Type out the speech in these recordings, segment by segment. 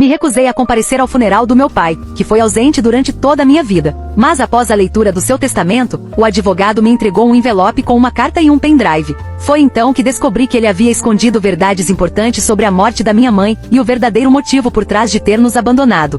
Me recusei a comparecer ao funeral do meu pai, que foi ausente durante toda a minha vida. Mas após a leitura do seu testamento, o advogado me entregou um envelope com uma carta e um pendrive. Foi então que descobri que ele havia escondido verdades importantes sobre a morte da minha mãe e o verdadeiro motivo por trás de ter nos abandonado.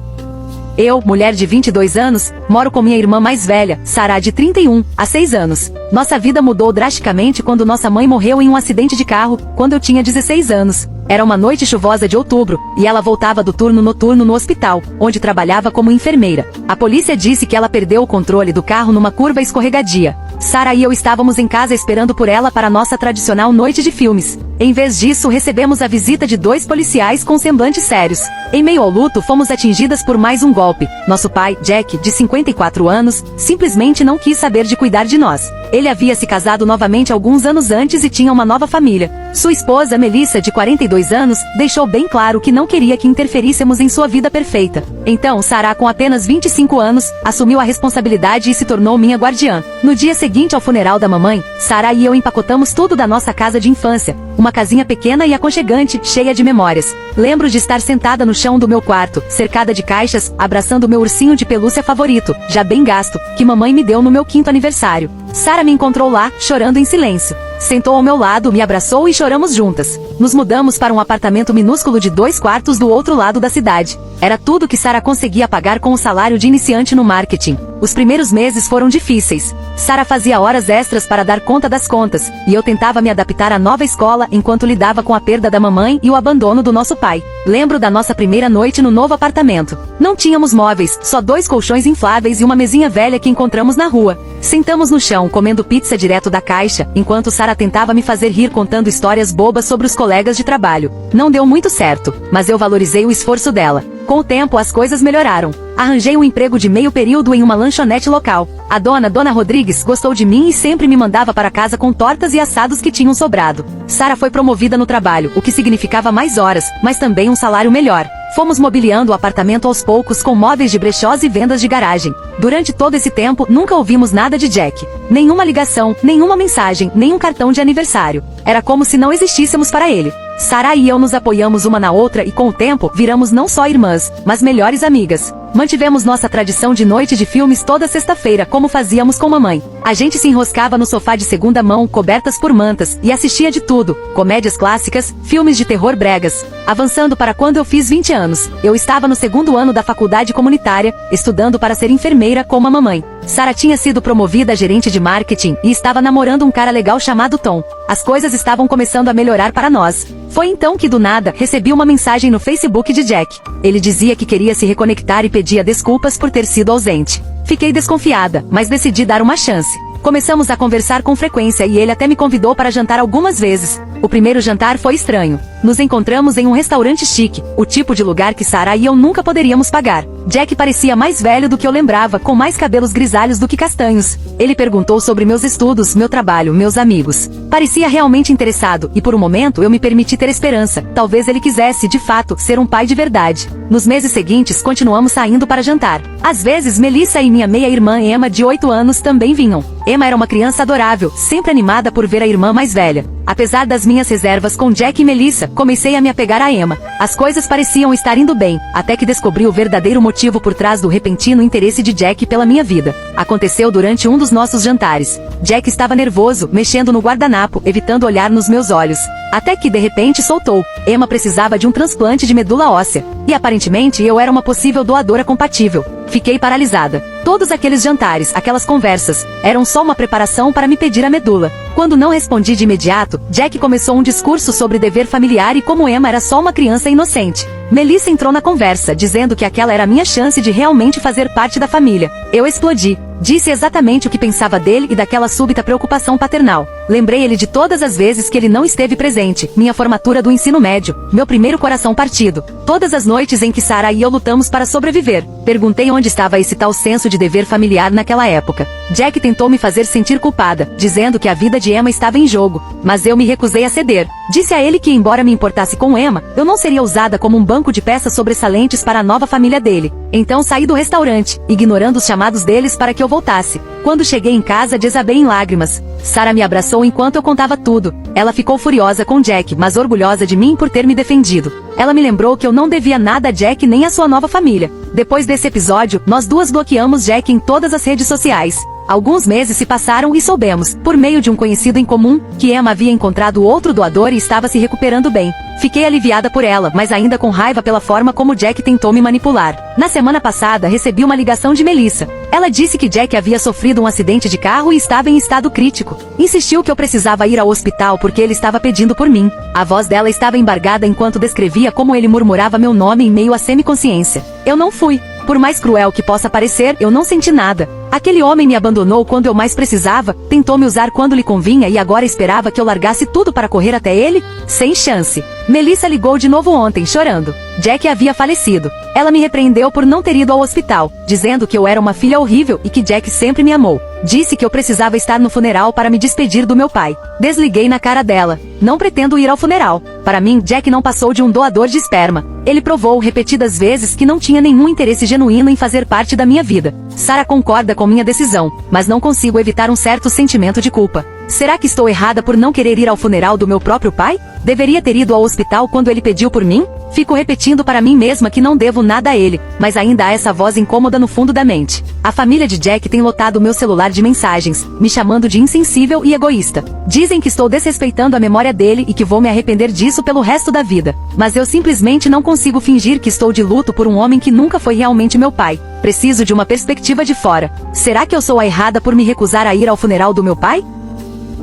Eu, mulher de 22 anos, moro com minha irmã mais velha, Sarah, de 31, há 6 anos. Nossa vida mudou drasticamente quando nossa mãe morreu em um acidente de carro, quando eu tinha 16 anos. Era uma noite chuvosa de outubro, e ela voltava do turno noturno no hospital, onde trabalhava como enfermeira. A polícia disse que ela perdeu o controle do carro numa curva escorregadia. Sarah e eu estávamos em casa esperando por ela para nossa tradicional noite de filmes. Em vez disso, recebemos a visita de 2 policiais com semblantes sérios. Em meio ao luto, fomos atingidas por mais um golpe. Nosso pai, Jack, de 54 anos, simplesmente não quis saber de cuidar de nós. Ele havia se casado novamente alguns anos antes e tinha uma nova família. Sua esposa, Melissa, de 42 anos, deixou bem claro que não queria que interferíssemos em sua vida perfeita. Então, Sarah, com apenas 25 anos, assumiu a responsabilidade e se tornou minha guardiã. No dia seguinte ao funeral da mamãe, Sarah e eu empacotamos tudo da nossa casa de infância. Uma casinha pequena e aconchegante, cheia de memórias. Lembro de estar sentada no chão do meu quarto, cercada de caixas, abraçando meu ursinho de pelúcia favorito, já bem gasto, que mamãe me deu no meu 5º aniversário. Sarah me encontrou lá, chorando em silêncio. Sentou ao meu lado, me abraçou e choramos juntas. Nos mudamos para um apartamento minúsculo de 2 quartos do outro lado da cidade. Era tudo que Sarah conseguia pagar com o salário de iniciante no marketing. Os primeiros meses foram difíceis. Sarah fazia horas extras para dar conta das contas, e eu tentava me adaptar à nova escola enquanto lidava com a perda da mamãe e o abandono do nosso pai. Lembro da nossa primeira noite no novo apartamento. Não tínhamos móveis, só 2 colchões infláveis e uma mesinha velha que encontramos na rua. Sentamos no chão comendo pizza direto da caixa, enquanto Sarah tentava me fazer rir contando histórias bobas sobre os colegas de trabalho. Não deu muito certo, mas eu valorizei o esforço dela. Com o tempo as coisas melhoraram. Arranjei um emprego de meio período em uma lanchonete local. A Dona Rodrigues, gostou de mim e sempre me mandava para casa com tortas e assados que tinham sobrado. Sarah foi promovida no trabalho, o que significava mais horas, mas também um salário melhor. Fomos mobiliando o apartamento aos poucos com móveis de brechós e vendas de garagem. Durante todo esse tempo, nunca ouvimos nada de Jack. Nenhuma ligação, nenhuma mensagem, nenhum cartão de aniversário. Era como se não existíssemos para ele. Sarah e eu nos apoiamos uma na outra e com o tempo, viramos não só irmãs, mas melhores amigas. Mantivemos nossa tradição de noite de filmes toda sexta-feira, como fazíamos com mamãe. A gente se enroscava no sofá de segunda mão, cobertas por mantas, e assistia de tudo. Comédias clássicas, filmes de terror bregas. Avançando para quando eu fiz 20 anos, eu estava no 2º ano da faculdade comunitária, estudando para ser enfermeira como a mamãe. Sarah tinha sido promovida a gerente de marketing e estava namorando um cara legal chamado Tom. As coisas estavam começando a melhorar para nós. Foi então que do nada, recebi uma mensagem no Facebook de Jack. Ele dizia que queria se reconectar e pedia desculpas por ter sido ausente. Fiquei desconfiada, mas decidi dar uma chance. Começamos a conversar com frequência e ele até me convidou para jantar algumas vezes. O primeiro jantar foi estranho. Nos encontramos em um restaurante chique, o tipo de lugar que Sarah e eu nunca poderíamos pagar. Jack parecia mais velho do que eu lembrava, com mais cabelos grisalhos do que castanhos. Ele perguntou sobre meus estudos, meu trabalho, meus amigos. Parecia realmente interessado, e por um momento eu me permiti ter esperança. Talvez ele quisesse, de fato, ser um pai de verdade. Nos meses seguintes, continuamos saindo para jantar. Às vezes, Melissa e minha meia-irmã Emma, de 8 anos, também vinham. Emma era uma criança adorável, sempre animada por ver a irmã mais velha. Apesar das minhas reservas com Jack e Melissa, comecei a me apegar a Emma. As coisas pareciam estar indo bem, até que descobri o verdadeiro motivo por trás do repentino interesse de Jack pela minha vida. Aconteceu durante um dos nossos jantares. Jack estava nervoso, mexendo no guardanapo, evitando olhar nos meus olhos. Até que de repente soltou. Emma precisava de um transplante de medula óssea. E aparentemente eu era uma possível doadora compatível. Fiquei paralisada. Todos aqueles jantares, aquelas conversas, eram só uma preparação para me pedir a medula. Quando não respondi de imediato, Jack começou um discurso sobre dever familiar e como Emma era só uma criança inocente. Melissa entrou na conversa, dizendo que aquela era a minha chance de realmente fazer parte da família. Eu explodi. Disse exatamente o que pensava dele e daquela súbita preocupação paternal. Lembrei ele de todas as vezes que ele não esteve presente, minha formatura do ensino médio, meu primeiro coração partido, todas as noites em que Sarah e eu lutamos para sobreviver. Perguntei onde estava esse tal senso de dever familiar naquela época. Jack tentou me fazer sentir culpada, dizendo que a vida de Emma estava em jogo, mas eu me recusei a ceder. Disse a ele que, embora me importasse com Emma, eu não seria usada como um banco de peças sobressalentes para a nova família dele. Então saí do restaurante, ignorando os chamados deles para que eu voltasse. Quando cheguei em casa, desabei em lágrimas. Sarah me abraçou enquanto eu contava tudo. Ela ficou furiosa com Jack, mas orgulhosa de mim por ter me defendido. Ela me lembrou que eu não devia nada a Jack nem a sua nova família. Depois desse episódio, nós duas bloqueamos Jack em todas as redes sociais. Alguns meses se passaram e soubemos, por meio de um conhecido em comum, que Emma havia encontrado outro doador e estava se recuperando bem. Fiquei aliviada por ela, mas ainda com raiva pela forma como Jack tentou me manipular. Na semana passada, recebi uma ligação de Melissa. Ela disse que Jack havia sofrido um acidente de carro e estava em estado crítico. Insistiu que eu precisava ir ao hospital porque ele estava pedindo por mim. A voz dela estava embargada enquanto descrevia como ele murmurava meu nome em meio à semiconsciência. Eu não fui. Por mais cruel que possa parecer, eu não senti nada. Aquele homem me abandonou quando eu mais precisava, tentou me usar quando lhe convinha e agora esperava que eu largasse tudo para correr até ele? Sem chance. Melissa ligou de novo ontem, chorando. Jack havia falecido. Ela me repreendeu por não ter ido ao hospital, dizendo que eu era uma filha horrível e que Jack sempre me amou. Disse que eu precisava estar no funeral para me despedir do meu pai. Desliguei na cara dela. Não pretendo ir ao funeral. Para mim, Jack não passou de um doador de esperma. Ele provou repetidas vezes que não tinha nenhum interesse genuíno em fazer parte da minha vida. Sarah concorda com minha decisão, mas não consigo evitar um certo sentimento de culpa. Será que estou errada por não querer ir ao funeral do meu próprio pai? Deveria ter ido ao hospital quando ele pediu por mim? Fico repetindo para mim mesma que não devo nada a ele, mas ainda há essa voz incômoda no fundo da mente. A família de Jack tem lotado meu celular de mensagens, me chamando de insensível e egoísta. Dizem que estou desrespeitando a memória dele e que vou me arrepender disso pelo resto da vida. Mas eu simplesmente não consigo fingir que estou de luto por um homem que nunca foi realmente meu pai. Preciso de uma perspectiva de fora. Será que eu sou a errada por me recusar a ir ao funeral do meu pai?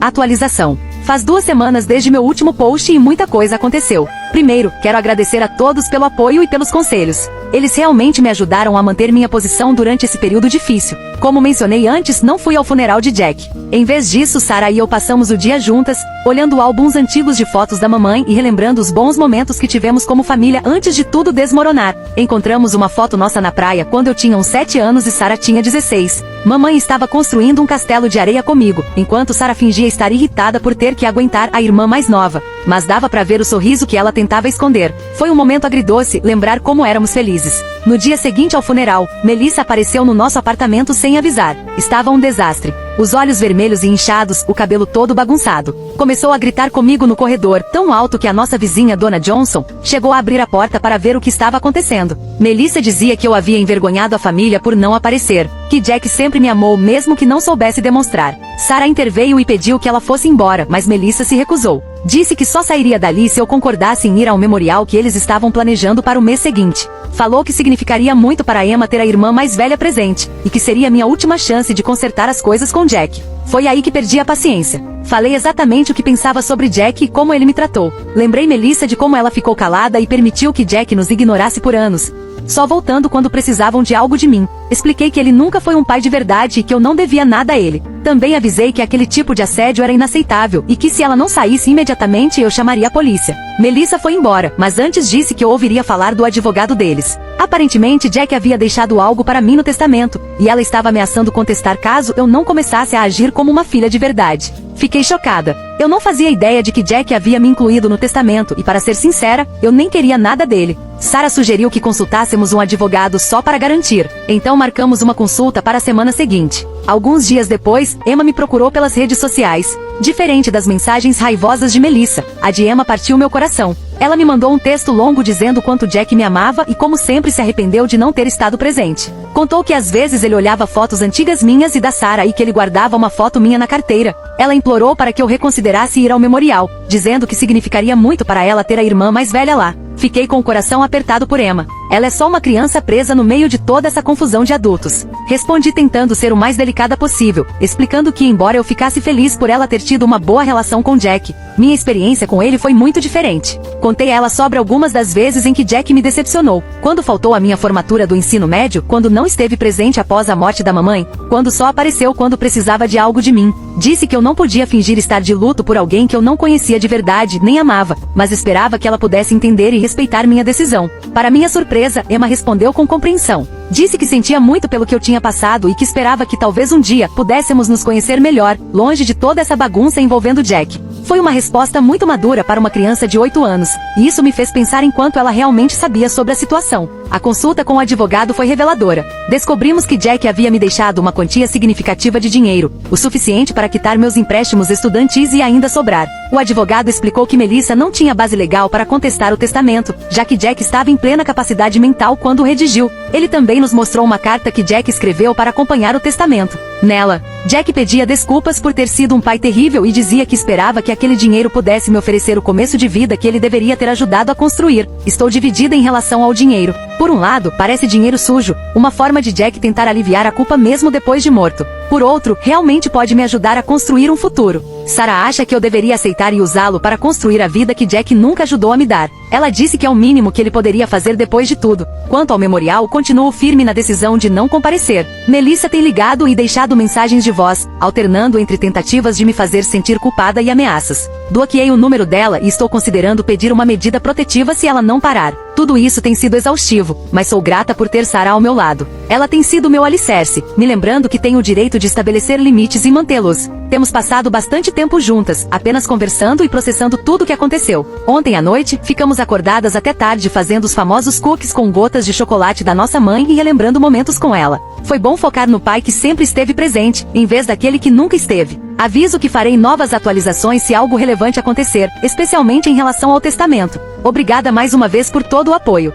Atualização. Faz 2 semanas desde meu último post e muita coisa aconteceu. Primeiro, quero agradecer a todos pelo apoio e pelos conselhos. Eles realmente me ajudaram a manter minha posição durante esse período difícil. Como mencionei antes, não fui ao funeral de Jack. Em vez disso, Sarah e eu passamos o dia juntas, olhando álbuns antigos de fotos da mamãe e relembrando os bons momentos que tivemos como família antes de tudo desmoronar. Encontramos uma foto nossa na praia quando eu tinha uns 7 anos e Sarah tinha 16. Mamãe estava construindo um castelo de areia comigo, enquanto Sarah fingia estar irritada por ter que aguentar a irmã mais nova. Mas dava pra ver o sorriso que ela tentava esconder. Foi um momento agridoce lembrar como éramos felizes. No dia seguinte ao funeral, Melissa apareceu no nosso apartamento sem avisar. Estava um desastre. Os olhos vermelhos e inchados, o cabelo todo bagunçado. Começou a gritar comigo no corredor, tão alto que a nossa vizinha, Dona Johnson, chegou a abrir a porta para ver o que estava acontecendo. Melissa dizia que eu havia envergonhado a família por não aparecer, que Jack sempre me amou mesmo que não soubesse demonstrar. Sarah interveio e pediu que ela fosse embora, mas Melissa se recusou. Disse que só sairia dali se eu concordasse em ir ao memorial que eles estavam planejando para o mês seguinte. Falou que significaria muito para Emma ter a irmã mais velha presente, e que seria minha última chance de consertar as coisas com Jack. Foi aí que perdi a paciência. Falei exatamente o que pensava sobre Jack e como ele me tratou. Lembrei Melissa de como ela ficou calada e permitiu que Jack nos ignorasse por anos, só voltando quando precisavam de algo de mim. Expliquei que ele nunca foi um pai de verdade e que eu não devia nada a ele. Também avisei que aquele tipo de assédio era inaceitável e que se ela não saísse imediatamente eu chamaria a polícia. Melissa foi embora, mas antes disse que eu ouviria falar do advogado deles. Aparentemente Jack havia deixado algo para mim no testamento, e ela estava ameaçando contestar caso eu não começasse a agir como uma filha de verdade. Fiquei chocada. Eu não fazia ideia de que Jack havia me incluído no testamento e, para ser sincera, eu nem queria nada dele. Sarah sugeriu que consultássemos um advogado só para garantir. Então marcamos uma consulta para a semana seguinte. Alguns dias depois, Emma me procurou pelas redes sociais. Diferente das mensagens raivosas de Melissa, a de Emma partiu meu coração. Ela me mandou um texto longo dizendo quanto Jack me amava e como sempre se arrependeu de não ter estado presente. Contou que às vezes ele olhava fotos antigas minhas e da Sarah e que ele guardava uma foto minha na carteira. Ela implorou para que eu reconsiderasse ir ao memorial, dizendo que significaria muito para ela ter a irmã mais velha lá. Fiquei com o coração apertado por Emma. Ela é só uma criança presa no meio de toda essa confusão de adultos. Respondi tentando ser o mais delicada possível, explicando que embora eu ficasse feliz por ela ter tido uma boa relação com Jack, minha experiência com ele foi muito diferente. Contei a ela sobre algumas das vezes em que Jack me decepcionou. Quando faltou a minha formatura do ensino médio, quando não esteve presente após a morte da mamãe, quando só apareceu quando precisava de algo de mim. Disse que eu não podia fingir estar de luto por alguém que eu não conhecia de verdade nem amava, mas esperava que ela pudesse entender e respeitar minha decisão. Para minha surpresa, Emma respondeu com compreensão. Disse que sentia muito pelo que eu tinha passado e que esperava que talvez um dia pudéssemos nos conhecer melhor, longe de toda essa bagunça envolvendo Jack. Foi uma resposta muito madura para uma criança de 8 anos, e isso me fez pensar em quanto ela realmente sabia sobre a situação. A consulta com o advogado foi reveladora. Descobrimos que Jack havia me deixado uma quantia significativa de dinheiro, o suficiente para quitar meus empréstimos estudantis e ainda sobrar. O advogado explicou que Melissa não tinha base legal para contestar o testamento, já que Jack estava em plena capacidade mental quando o redigiu. Ele também nos mostrou uma carta que Jack escreveu para acompanhar o testamento. Nela, Jack pedia desculpas por ter sido um pai terrível e dizia que esperava que aquele dinheiro pudesse me oferecer o começo de vida que ele deveria ter ajudado a construir. Estou dividida em relação ao dinheiro. Por um lado, parece dinheiro sujo, uma forma de Jack tentar aliviar a culpa mesmo depois de morto. Por outro, realmente pode me ajudar a construir um futuro. Sarah acha que eu deveria aceitar e usá-lo para construir a vida que Jack nunca ajudou a me dar. Ela disse que é o mínimo que ele poderia fazer depois de tudo. Quanto ao memorial, continuo firme na decisão de não comparecer. Melissa tem ligado e deixado mensagens de voz, alternando entre tentativas de me fazer sentir culpada e ameaças. Bloqueei o número dela e estou considerando pedir uma medida protetiva se ela não parar. Tudo isso tem sido exaustivo, mas sou grata por ter Sarah ao meu lado. Ela tem sido meu alicerce, me lembrando que tenho o direito de estabelecer limites e mantê-los. Temos passado bastante tempo juntas, apenas conversando e processando tudo o que aconteceu. Ontem à noite, ficamos acordadas até tarde fazendo os famosos cookies com gotas de chocolate da nossa mãe e relembrando momentos com ela. Foi bom focar no pai que sempre esteve presente, em vez daquele que nunca esteve. Aviso que farei novas atualizações se algo relevante acontecer, especialmente em relação ao testamento. Obrigada mais uma vez por todo o apoio.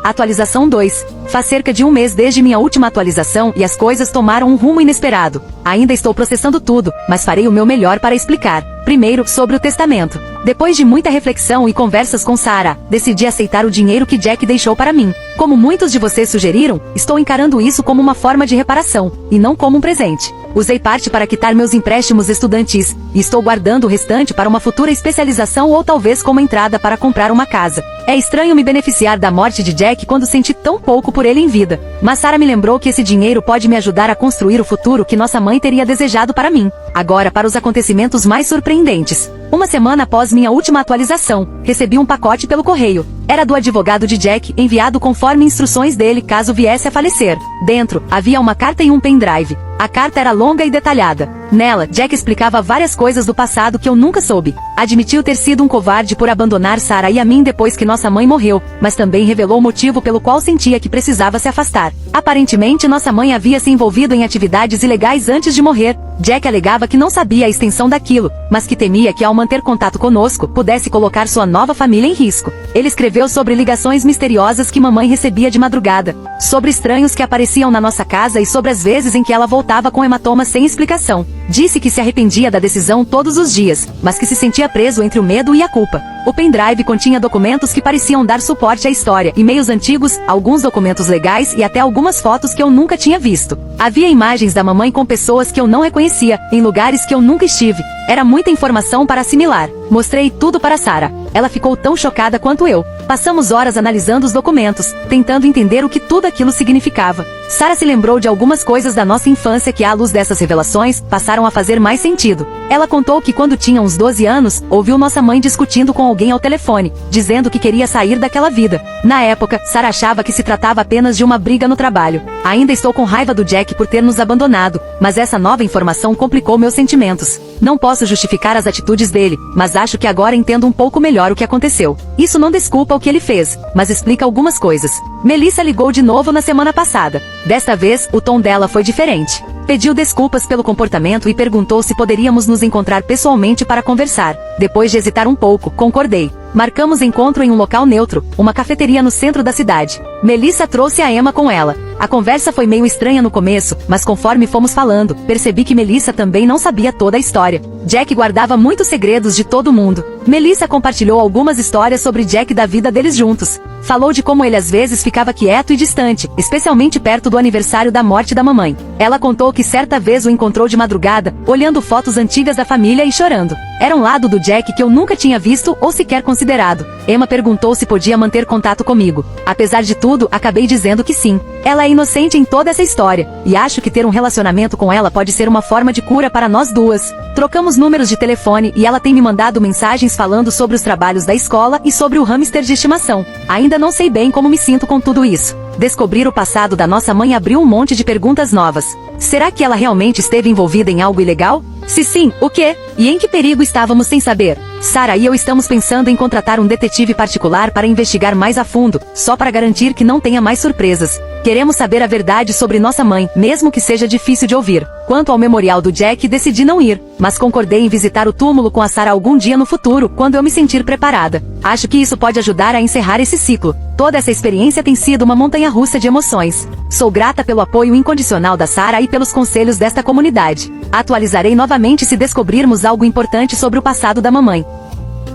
Atualização 2. Faz cerca de um mês desde minha última atualização e as coisas tomaram um rumo inesperado. Ainda estou processando tudo, mas farei o meu melhor para explicar. Primeiro, sobre o testamento. Depois de muita reflexão e conversas com Sarah, decidi aceitar o dinheiro que Jack deixou para mim. Como muitos de vocês sugeriram, estou encarando isso como uma forma de reparação, e não como um presente. Usei parte para quitar meus empréstimos estudantis, e estou guardando o restante para uma futura especialização ou talvez como entrada para comprar uma casa. É estranho me beneficiar da morte de Jack quando senti tão pouco por ele em vida. Mas Sarah me lembrou que esse dinheiro pode me ajudar a construir o futuro que nossa mãe teria desejado para mim. Agora para os acontecimentos mais surpreendentes. Uma semana após minha última atualização, recebi um pacote pelo correio. Era do advogado de Jack, enviado conforme instruções dele caso viesse a falecer. Dentro, havia uma carta e um pendrive. A carta era longa e detalhada. Nela, Jack explicava várias coisas do passado que eu nunca soube. Admitiu ter sido um covarde por abandonar Sarah e a mim depois que nossa mãe morreu, mas também revelou o motivo pelo qual sentia que precisava se afastar. Aparentemente, nossa mãe havia se envolvido em atividades ilegais antes de morrer. Jack alegava que não sabia a extensão daquilo, mas que temia que ao manter contato conosco, pudesse colocar sua nova família em risco. Ele escreveu sobre ligações misteriosas que mamãe recebia de madrugada, sobre estranhos que apareciam na nossa casa e sobre as vezes em que ela voltava com hematomas sem explicação. Disse que se arrependia da decisão todos os dias, mas que se sentia preso entre o medo e a culpa. O pendrive continha documentos que pareciam dar suporte à história, e-mails antigos, alguns documentos legais e até algumas fotos que eu nunca tinha visto. Havia imagens da mamãe com pessoas que eu não reconhecia, em lugares que eu nunca estive. Era muita informação para assimilar. Mostrei tudo para Sarah. Ela ficou tão chocada quanto eu. Passamos horas analisando os documentos, tentando entender o que tudo aquilo significava. Sarah se lembrou de algumas coisas da nossa infância que, à luz dessas revelações, passaram a fazer mais sentido. Ela contou que quando tinha uns 12 anos, ouviu nossa mãe discutindo com alguém ao telefone, dizendo que queria sair daquela vida. Na época, Sarah achava que se tratava apenas de uma briga no trabalho. Ainda estou com raiva do Jack por ter nos abandonado, mas essa nova informação complicou meus sentimentos. Não posso justificar as atitudes dele, mas acho que agora entendo um pouco melhor o que aconteceu. Isso não desculpa o que ele fez, mas explica algumas coisas. Melissa ligou de novo na semana passada. Desta vez, o tom dela foi diferente. Pediu desculpas pelo comportamento e perguntou se poderíamos nos encontrar pessoalmente para conversar. Depois de hesitar um pouco, concordei. Marcamos encontro em um local neutro, uma cafeteria no centro da cidade. Melissa trouxe a Emma com ela. A conversa foi meio estranha no começo, mas conforme fomos falando, percebi que Melissa também não sabia toda a história. Jack guardava muitos segredos de todo mundo. Melissa compartilhou algumas histórias sobre Jack da vida deles juntos. Falou de como ele às vezes ficava quieto e distante, especialmente perto do aniversário da morte da mamãe. Ela contou que certa vez o encontrou de madrugada, olhando fotos antigas da família e chorando. Era um lado do Jack que eu nunca tinha visto ou sequer considerado. Emma perguntou se podia manter contato comigo. Apesar de tudo, acabei dizendo que sim. Ela é inocente em toda essa história, e acho que ter um relacionamento com ela pode ser uma forma de cura para nós duas. Trocamos números de telefone e ela tem me mandado mensagens falando sobre os trabalhos da escola e sobre o hamster de estimação. Ainda não sei bem como me sinto com tudo isso. Descobrir o passado da nossa mãe abriu um monte de perguntas novas. Será que ela realmente esteve envolvida em algo ilegal? Se sim, o quê? E em que perigo estávamos sem saber? Sarah e eu estamos pensando em contratar um detetive particular para investigar mais a fundo, só para garantir que não tenha mais surpresas. Queremos saber a verdade sobre nossa mãe, mesmo que seja difícil de ouvir. Quanto ao memorial do Jack, decidi não ir, mas concordei em visitar o túmulo com a Sarah algum dia no futuro, quando eu me sentir preparada. Acho que isso pode ajudar a encerrar esse ciclo. Toda essa experiência tem sido uma montanha-russa de emoções. Sou grata pelo apoio incondicional da Sarah e pelos conselhos desta comunidade. Atualizarei novamente se descobrirmos algo importante sobre o passado da mamãe.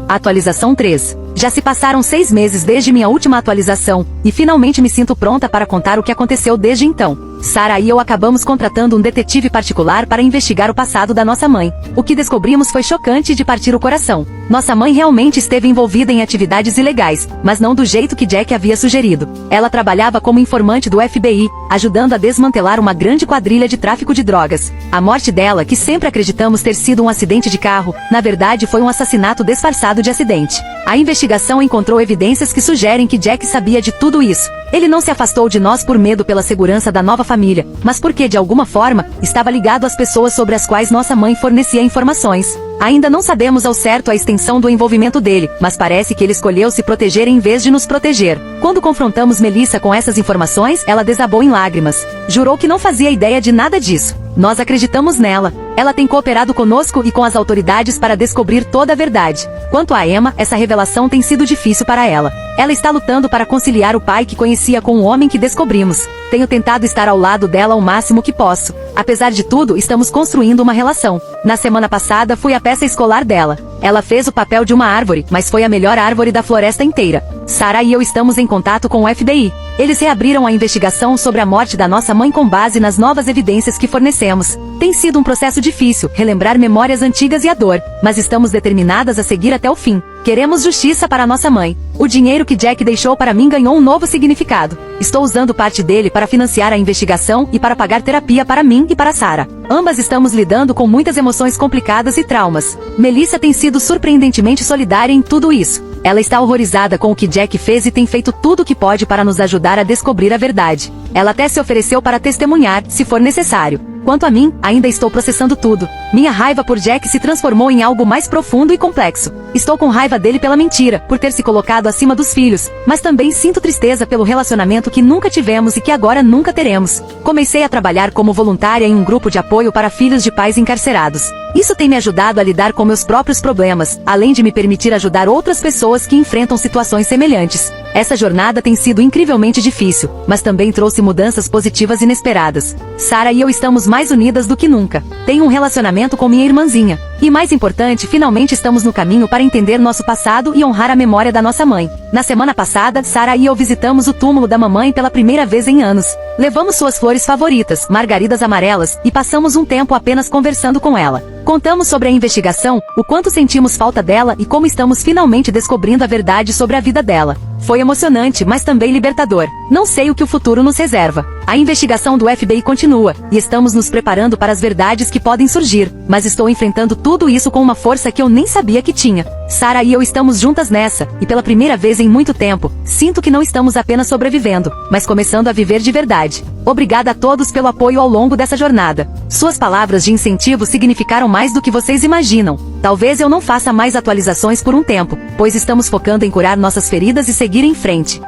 Atualização 3. Já se passaram 6 meses desde minha última atualização, e finalmente me sinto pronta para contar o que aconteceu desde então. Sarah e eu acabamos contratando um detetive particular para investigar o passado da nossa mãe. O que descobrimos foi chocante e de partir o coração. Nossa mãe realmente esteve envolvida em atividades ilegais, mas não do jeito que Jack havia sugerido. Ela trabalhava como informante do FBI, ajudando a desmantelar uma grande quadrilha de tráfico de drogas. A morte dela, que sempre acreditamos ter sido um acidente de carro, na verdade foi um assassinato disfarçado de acidente. A investigação encontrou evidências que sugerem que Jack sabia de tudo isso. Ele não se afastou de nós por medo pela segurança da nova família, mas porque de alguma forma, estava ligado às pessoas sobre as quais nossa mãe fornecia informações. Ainda não sabemos ao certo a extensão do envolvimento dele, mas parece que ele escolheu se proteger em vez de nos proteger. Quando confrontamos Melissa com essas informações, ela desabou em lágrimas. Jurou que não fazia ideia de nada disso. Nós acreditamos nela. Ela tem cooperado conosco e com as autoridades para descobrir toda a verdade. Quanto a Emma, essa revelação tem sido difícil para ela. Ela está lutando para conciliar o pai que conhecia com o homem que descobrimos. Tenho tentado estar ao lado dela o máximo que posso. Apesar de tudo, estamos construindo uma relação. Na semana passada, fui à peça escolar dela. Ela fez o papel de uma árvore, mas foi a melhor árvore da floresta inteira. Sarah e eu estamos em contato com o FBI. Eles reabriram a investigação sobre a morte da nossa mãe com base nas novas evidências que fornecemos. Tem sido um processo difícil, relembrar memórias antigas e a dor, mas estamos determinadas a seguir até o fim. Queremos justiça para nossa mãe. O dinheiro que Jack deixou para mim ganhou um novo significado. Estou usando parte dele para financiar a investigação e para pagar terapia para mim e para Sarah. Ambas estamos lidando com muitas emoções complicadas e traumas. Melissa tem sido surpreendentemente solidária em tudo isso. Ela está horrorizada com o que Jack fez e tem feito tudo o que pode para nos ajudar a descobrir a verdade. Ela até se ofereceu para testemunhar, se for necessário. Quanto a mim, ainda estou processando tudo. Minha raiva por Jack se transformou em algo mais profundo e complexo. Estou com raiva dele pela mentira, por ter se colocado acima dos filhos, mas também sinto tristeza pelo relacionamento que nunca tivemos e que agora nunca teremos. Comecei a trabalhar como voluntária em um grupo de apoio para filhos de pais encarcerados. Isso tem me ajudado a lidar com meus próprios problemas, além de me permitir ajudar outras pessoas que enfrentam situações semelhantes. Essa jornada tem sido incrivelmente difícil, mas também trouxe mudanças positivas inesperadas. Sarah e eu estamos mais unidas do que nunca. Tenho um relacionamento com minha irmãzinha. E mais importante, finalmente estamos no caminho para entender nosso passado e honrar a memória da nossa mãe. Na semana passada, Sarah e eu visitamos o túmulo da mamãe pela primeira vez em anos. Levamos suas flores favoritas, margaridas amarelas, e passamos um tempo apenas conversando com ela. Contamos sobre a investigação, o quanto sentimos falta dela e como estamos finalmente descobrindo a verdade sobre a vida dela. Foi emocionante, mas também libertador. Não sei o que o futuro nos reserva. A investigação do FBI continua, e estamos nos preparando para as verdades que podem surgir, mas estou enfrentando tudo isso com uma força que eu nem sabia que tinha. Sarah e eu estamos juntas nessa, e pela primeira vez em muito tempo, sinto que não estamos apenas sobrevivendo, mas começando a viver de verdade. Obrigada a todos pelo apoio ao longo dessa jornada. Suas palavras de incentivo significaram mais do que vocês imaginam. Talvez eu não faça mais atualizações por um tempo, pois estamos focando em curar nossas feridas e seguir em frente.